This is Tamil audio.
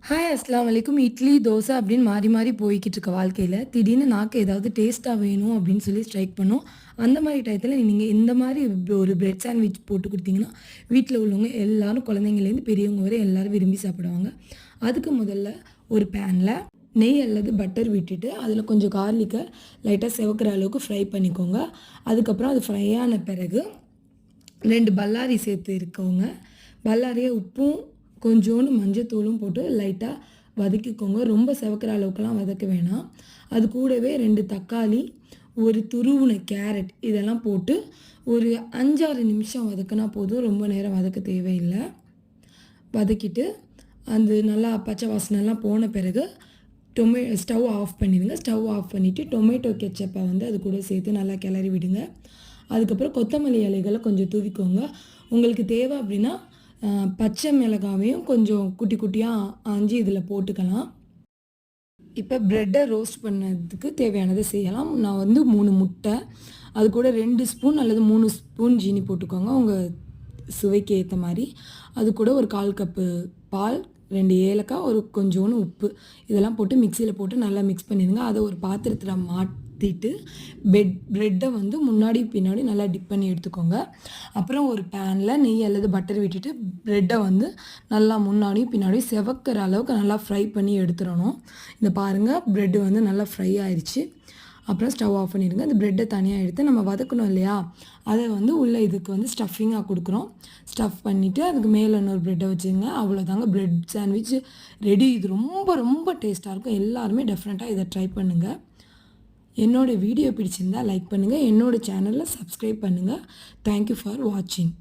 ஹாய் அஸ்ஸலாமு அலைக்கும். இட்லி, தோசை அப்படின்னு மாறி மாறி போய்க்கிட்டு இருக்க வாழ்க்கையில, திடீர்னு நாக்கு ஏதாவது டேஸ்ட்டா வேணும் அப்படின்னு சொல்லி ஸ்ட்ரைக் பண்ணும். அந்த மாரி டயத்துல நீங்க இந்த மாரி ஒரு பிரெட் சாண்ட்விச் போட்டு குடுத்தீங்கன்னா, வீட்ல உள்ளவங்க எல்லாரும் குழந்தைங்கலேருந்து பெரியவங்க வரை எல்லாரும் விரும்பி சாப்பிடுவாங்க. அதுக்கு முதல்ல ஒரு பேன்ல நெய் அல்லது பட்டர் விட்டுட்டு, அதில கொஞ்சம் கார்லிக்க லைட்டா செவக்கிற அளவுக்கு ஃப்ரை பண்ணிக்கோங்க. அதுக்கப்புறம் அது ஃப்ரை ஆன பிறகு 2 பல்லாரி சேர்த்து இருக்கோங்க. பல்லாரிய உப்பும், கொஞ்சோண்டு மஞ்சத்தூளும் போட்டு லைட்டா வதக்கிக்கோங்க. ரொம்ப செவக்கிற அளவுக்குலாம் வதக்க வேணாம். அது கூடவே 2 தக்காளி, ஒரு துருவுன கேரட் இதெல்லாம் போட்டு ஒரு 5, 6 நிமிஷம் வதக்குனா போதும். ரொம்ப நேரம் வதக்க தேவையில்ல. வதக்கிட்டு, அது நல்லா பச்சை வாசனைலாம் போன பிறகு ஸ்டவ் ஆஃப் பண்ணிடுங்க. ஸ்டவ் ஆஃப் பண்ணிவிட்டு டொமேட்டோ கெச்சப்பை வந்து அது கூட சேர்த்து நல்லா கிளறி விடுங்க. அதுக்கப்புறம் கொத்தமல்லி இலைகள கொஞ்சம் தூவிக்கோங்க. உங்களுக்கு தேவை அப்படின்னா, பச்சை மிளகாவையும் கொஞ்சம் குட்டி குட்டியா ஆஞ்சு இதில போட்டுக்கலாம். இப்ப பிரெட்ட ரோஸ்ட் பண்ணதுக்கு தேவையானத செய்யலாம். நான் வந்து 3 முட்டை, அது கூட 2 ஸ்பூன் அல்லது 3 ஸ்பூன் ஜீனி போட்டுக்கோங்க. உங்க சுவைக்கு ஏத்த மாரி. அது கூட ஒரு 1/4 கப்பு பால், 2 ஏலக்காய், ஒரு கொஞ்சோண்டு உப்பு. இதெல்லாம் போட்டு மிக்ஸியில போட்டு நல்லா மிக்ஸ் பண்ணிடுங்க. அத ஒரு பாத்திரத்தில மாத்திட்டு, பிரெட்ட வந்து முன்னாடி, பின்னாடி நல்லா டிப் பண்ணி எடுத்துக்கோங்க. அப்புறம் ஒரு பேன்ல நெய் அல்லது பட்டர் விட்டுட்டு, பிரெட்ட வந்து நல்லா முன்னாடியும், பின்னாடியும் செவக்கிற அளவுக்கு நல்லா ஃப்ரை பண்ணி எடுத்துறணும். இத பாருங்க பிரெட் வந்து நல்லா ஃப்ரை ஆயிருச்சு. அப்புறம் ஸ்டவ் ஆஃப் பண்ணிடுங்க. அந்த பிரெட்ட தனியா எடுத்து நம்ம வதக்கணும் இல்லையா? அத வந்து உள்ள இதுக்கு வந்து ஸ்டஃபிங்கா குடுக்குறோம். ஸ்டஃப் பண்ணிட்டு அதுக்கு மேல இன்னொரு பிரெட்ட வச்சுருங்க. அவ்வளோதாங்க பிரெட் சாண்ட்விச் ரெடி. இது ரொம்ப ரொம்ப டேஸ்ட்டா இருக்கும். எல்லாருமே டெஃபினட்டா இத ட்ரை பண்ணுங்க. என்னோட வீடியோ பிடிச்சிருந்தா லைக் பண்ணுங்க. என்னோட சேனல சப்ஸ்கிரைப் பண்ணுங்க. தேங்க் யூ ஃபார் வாட்சிங்.